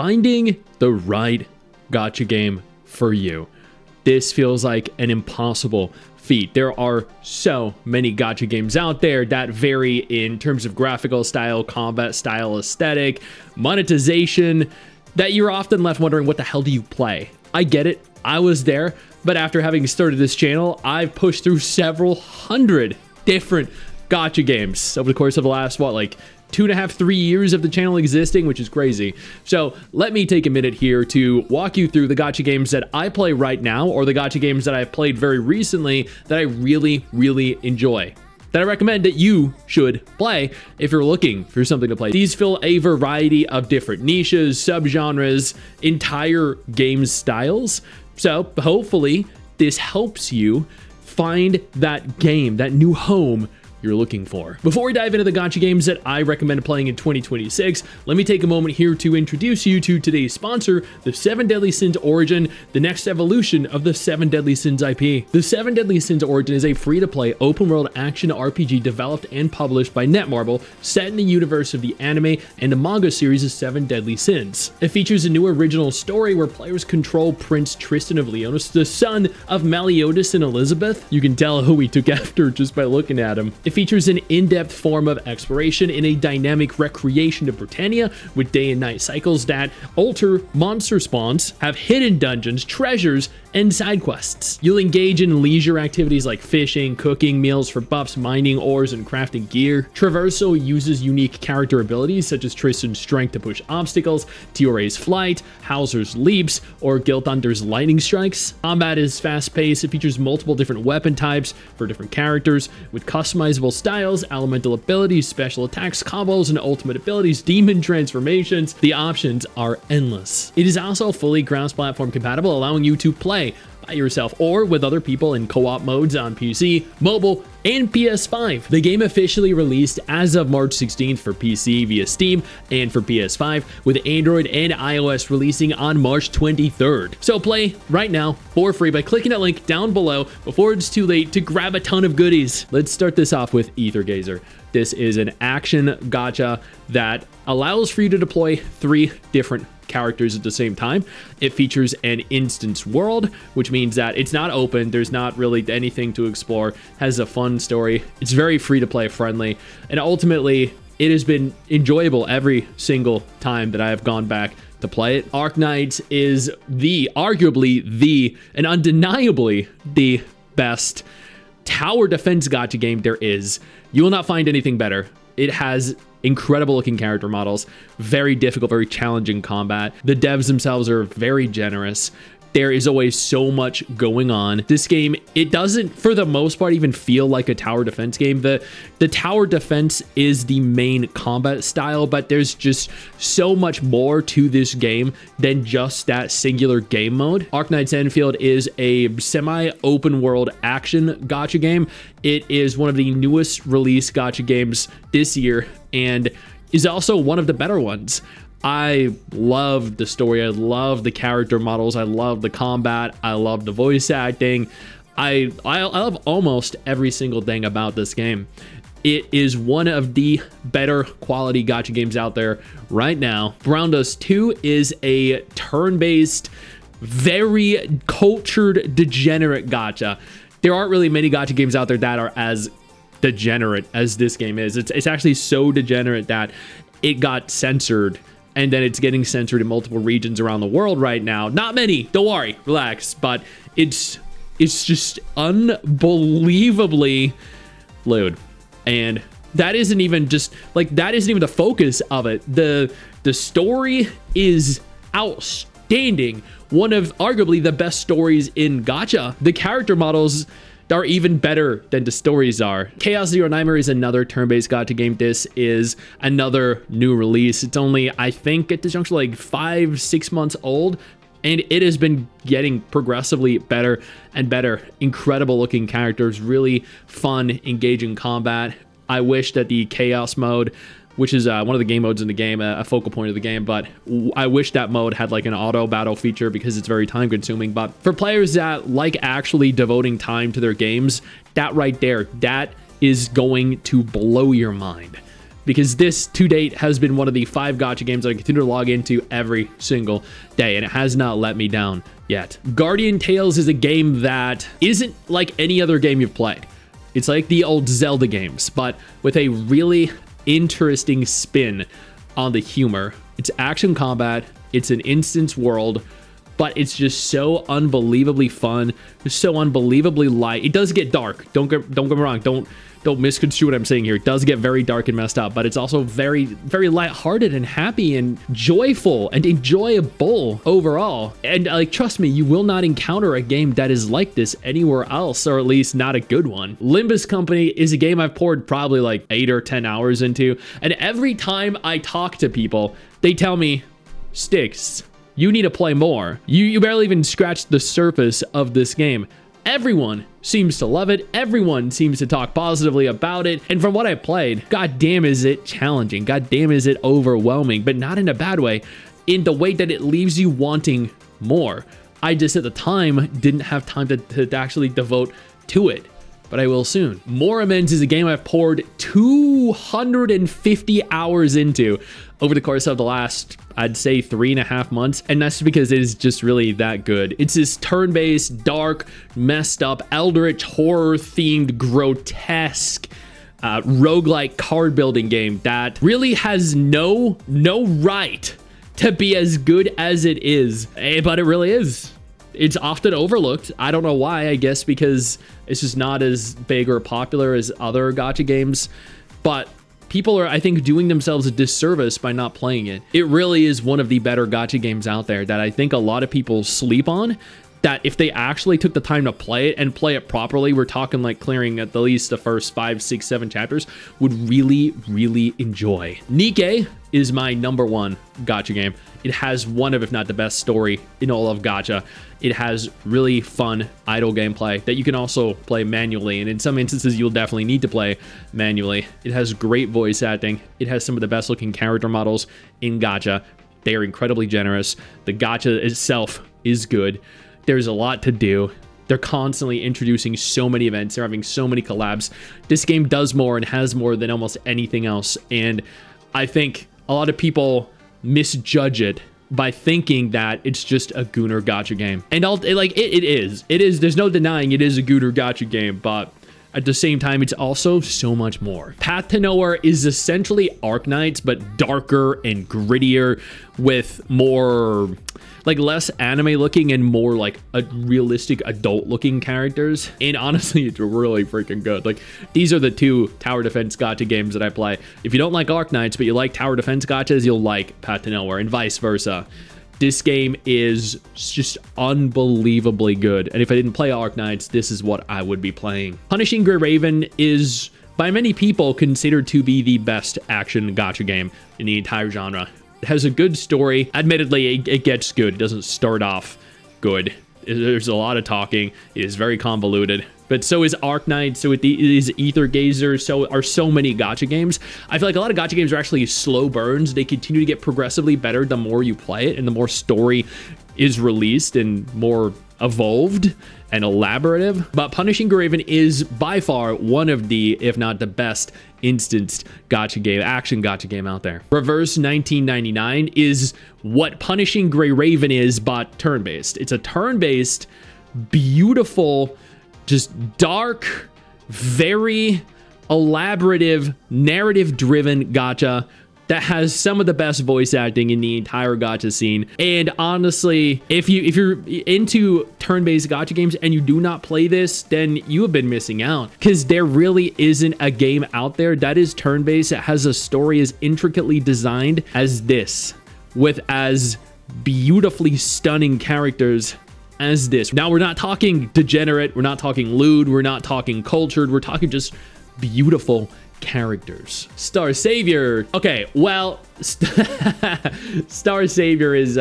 Finding the right gacha game for you. This feels like an impossible feat. There are so many gacha games out there that vary in terms of graphical style, combat style, aesthetic, monetization, that you're often left wondering, what the hell do you play? I get it. I was there, but after having started this channel, I've pushed through several hundred different gacha games over the course of the last, what, like 2.5, 3 years of the channel existing, which is crazy. So let me take a minute here to walk you through the gacha games that I play right now, or the gacha games that I've played very recently that I really, really enjoy, that I recommend that you should play if you're looking for something to play. These fill a variety of different niches, subgenres, entire game styles. So hopefully this helps you find that game, that new home you're looking for. Before we dive into the gacha games that I recommend playing in 2026, let me take a moment here to introduce you to today's sponsor, the 7 Deadly Sins Origin, the next evolution of the 7 Deadly Sins IP. The 7 Deadly Sins Origin is a free-to-play open-world action RPG developed and published by Netmarble, set in the universe of the anime and the manga series of 7 Deadly Sins. It features a new original story where players control Prince Tristan of Leonis, the son of Meliodas and Elizabeth. You can tell who he took after just by looking at him. It features an in-depth form of exploration in a dynamic recreation of Britannia with day and night cycles that alter monster spawns, have hidden dungeons, treasures, and side quests. You'll engage in leisure activities like fishing, cooking, meals for buffs, mining ores, and crafting gear. Traversal uses unique character abilities such as Tristan's strength to push obstacles, Tiore's flight, Hauser's leaps, or Gilthunder's lightning strikes. Combat is fast-paced. It features multiple different weapon types for different characters with customizable styles, elemental abilities, special attacks, combos, and ultimate abilities, demon transformations. The options are endless. It is also fully cross-platform compatible, allowing you to play by yourself or with other people in co-op modes on PC, mobile, and PS5. The game officially released as of March 16th for PC via Steam and for PS5, with Android and iOS releasing on March 23rd. So play right now for free by clicking that link down below before it's too late to grab a ton of goodies. Let's start this off with Aether Gazer. This is an action gacha that allows for you to deploy 3 different characters at the same time. It features an instance world, which means that it's not open, there's not really anything to explore, has a fun story, it's very free to play friendly, and ultimately it has been enjoyable every single time that I have gone back to play it. Arknights is arguably the, and undeniably the best tower defense gacha game there is. You will not find anything better. It has incredible looking character models, very difficult, very challenging combat. The devs themselves are very generous. There is always so much going on. This game, it doesn't, for the most part, even feel like a tower defense game. The tower defense is the main combat style, but there's just so much more to this game than just that singular game mode. Arknights Endfield is a semi-open world action gacha game. It is one of the newest release gacha games this year and is also one of the better ones. I love the story, I love the character models, I love the combat, I love the voice acting. I love almost every single thing about this game. It is one of the better quality gacha games out there right now. Brown Dust 2 is a turn-based, very cultured, degenerate gacha. There aren't really many gacha games out there that are as degenerate as this game is. It's actually so degenerate that it got censored, and then it's getting censored in multiple regions around the world right now. Not many, don't worry, relax, but it's just unbelievably lewd. And that isn't even just, like, that isn't even the focus of it. The story is outstanding. One of arguably the best stories in gacha. The character models are even better than the stories are. Chaos Zero Nightmare is another turn-based gacha game. This is another new release. It's only, I think at this juncture, like 5-6 months old, and it has been getting progressively better and better. Incredible looking characters, really fun, engaging combat. I wish that the Chaos mode, which is one of the game modes in the game, a focal point of the game, but I wish that mode had like an auto battle feature because it's very time consuming. But for players that like actually devoting time to their games, that right there, that is going to blow your mind. because this to date has been one of the 5 gacha games that I continue to log into every single day, and it has not let me down yet. Guardian Tales is a game that isn't like any other game you've played. It's like the old Zelda games, but with a really interesting spin on the humor. It's action combat, it's an instance world, but it's just so unbelievably fun, so unbelievably light. It does get dark. Don't get me wrong. Don't misconstrue what I'm saying here. It does get very dark and messed up, but it's also very, very lighthearted and happy and joyful and enjoyable overall. And like, trust me, you will not encounter a game that is like this anywhere else, or at least not a good one. Limbus Company is a game I've poured probably like 8 or 10 hours into, and every time I talk to people, they tell me, Stix, you need to play more. You barely even scratched the surface of this game. Everyone seems to love it. Everyone seems to talk positively about it. And from what I played, goddamn is it challenging. Goddamn is it overwhelming, but not in a bad way, in the way that it leaves you wanting more. I just at the time didn't have time to actually devote to it, but I will soon. Morimens is a game I've poured 250 hours into over the course of the last, I'd say, 3.5 months. And that's because it is just really that good. It's this turn-based, dark, messed up, eldritch, horror-themed, grotesque, roguelike card building game that really has no right to be as good as it is. But it really is. It's often overlooked. I don't know why. I guess because it's just not as big or popular as other gacha games. But people are, I think, doing themselves a disservice by not playing it. It really is one of the better gacha games out there that I think a lot of people sleep on, that if they actually took the time to play it and play it properly, we're talking like clearing at the least the first 5, 6, 7 chapters, would really, really enjoy. NIKKE is my #1 gacha game. It has one of, if not the best story in all of gacha. It has really fun idle gameplay that you can also play manually, and in some instances you'll definitely need to play manually. It has great voice acting. It has some of the best looking character models in gacha. They are incredibly generous. The gacha itself is good. There's a lot to do. They're constantly introducing so many events. They're having so many collabs. This game does more and has more than almost anything else, and I think a lot of people misjudge it by thinking that it's just a Gunner gacha game. And it is. There's no denying it is a Gunner gacha game, but at the same time, it's also so much more. Path to Nowhere is essentially Arknights, but darker and grittier, with more, like, less anime looking and more like a realistic adult looking characters. And honestly, it's really freaking good. Like, these are the 2 tower defense gacha games that I play. If you don't like Arknights, but you like tower defense gachas, you'll like Path to Nowhere, and vice versa. This game is just unbelievably good. And if I didn't play Arknights, this is what I would be playing. Punishing Gray Raven is, by many people, considered to be the best action gacha game in the entire genre. It has a good story. Admittedly, it gets good. It doesn't start off good. There's a lot of talking. It is very convoluted. But so is Arknights, so is Aether Gazer, so are so many gacha games. I feel like a lot of gacha games are actually slow burns. They continue to get progressively better the more you play it and the more story is released and more evolved and elaborative. But Punishing Graven is by far one of the, if not the best, instanced gacha game, action gacha game out there. Reverse 1999 is what Punishing Gray Raven is, but turn-based. It's a turn-based, beautiful, just dark, very elaborative, narrative-driven gacha that has some of the best voice acting in the entire gacha scene. And honestly, if you're into turn-based gacha games and you do not play this, then you have been missing out, because there really isn't a game out there that is turn-based, that has a story as intricately designed as this, with as beautifully stunning characters as this. Now, we're not talking degenerate, we're not talking lewd, we're not talking cultured, we're talking just beautiful characters. Star Savior. Okay, well, Star Savior is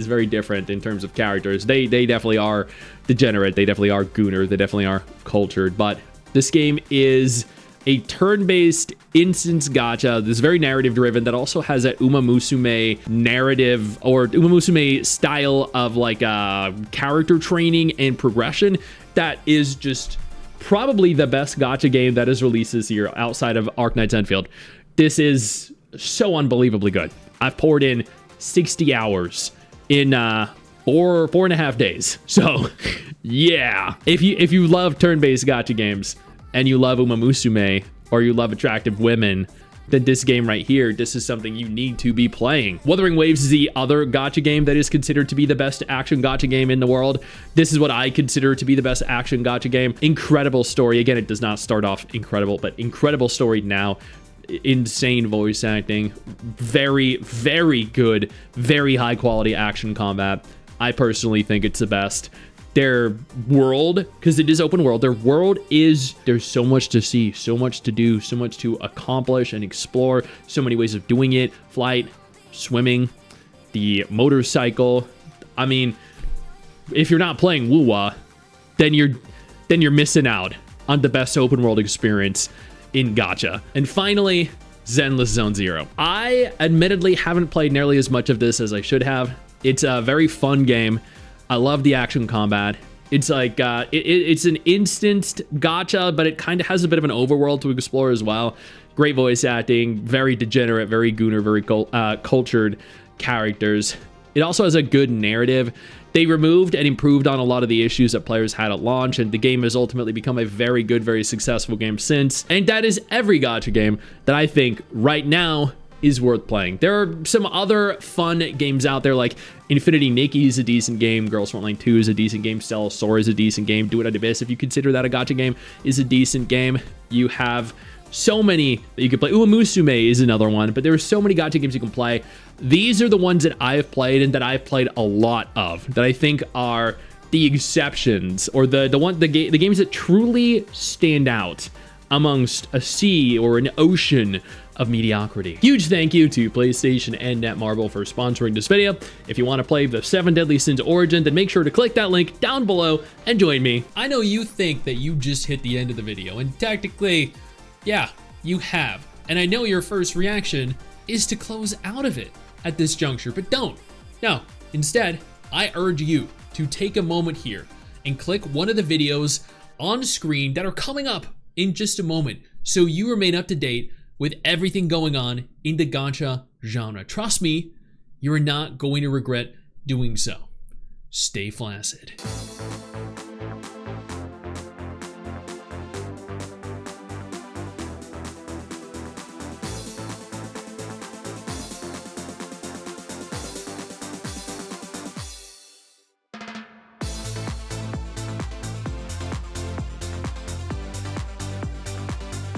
very different in terms of characters. They definitely are degenerate, they definitely are Gunner, they definitely are cultured, but this game is a turn-based instance gacha that's very narrative driven, that also has that Uma Musume narrative or Uma Musume style of like character training and progression that is just probably the best gacha game that is released this year outside of Arknights Endfield. this is so unbelievably good. I've poured in 60 hours in 4.5 days. So yeah, if you love turn-based gacha games and you love Uma Musume or you love attractive women, then this game right here, this is something you need to be playing. Wuthering Waves is the other gacha game that is considered to be the best action gacha game in the world. This is what I consider to be the best action gacha game. Incredible story. Again, it does not start off incredible, but incredible story now. Insane voice acting. Very, very good, very high quality action combat. I personally think it's the best. Their world, because it is open world, their world is, there's so much to see, so much to do, so much to accomplish and explore, so many ways of doing it. Flight, swimming, the motorcycle. I mean, if you're not playing Wuwa, then you're missing out on the best open world experience in gacha. And finally, Zenless Zone Zero. I admittedly haven't played nearly as much of this as I should have. It's a very fun game. I love the action combat. It's like, it's an instanced gacha, but it kind of has a bit of an overworld to explore as well. Great voice acting, very degenerate, very gooner, very cultured characters. It also has a good narrative. They removed and improved on a lot of the issues that players had at launch, and the game has ultimately become a very good, very successful game since. And that is every gacha game that I think right now is worth playing. There are some other fun games out there, like Infinity Nikki is a decent game, Girls Frontline 2 is a decent game, Stella Sora is a decent game, Do It at Abyss, if you consider that a gacha game, is a decent game. You have so many that you can play. Uma Musume is another one, but there are so many gacha games you can play. These are the ones that I have played and that I've played a lot of, that I think are the exceptions, or the games that truly stand out amongst a sea or an ocean of mediocrity. Huge thank you to PlayStation and Netmarble for sponsoring this video. If you want to play the 7 Deadly Sins Origin, then make sure to click that link down below and join me. I know you think that you just hit the end of the video, and technically, yeah, you have. And I know your first reaction is to close out of it at this juncture, but don't. No, instead, I urge you to take a moment here and click one of the videos on screen that are coming up in just a moment, so you remain up to date with everything going on in the gacha genre. Trust me, you are not going to regret doing so. Stay flaccid.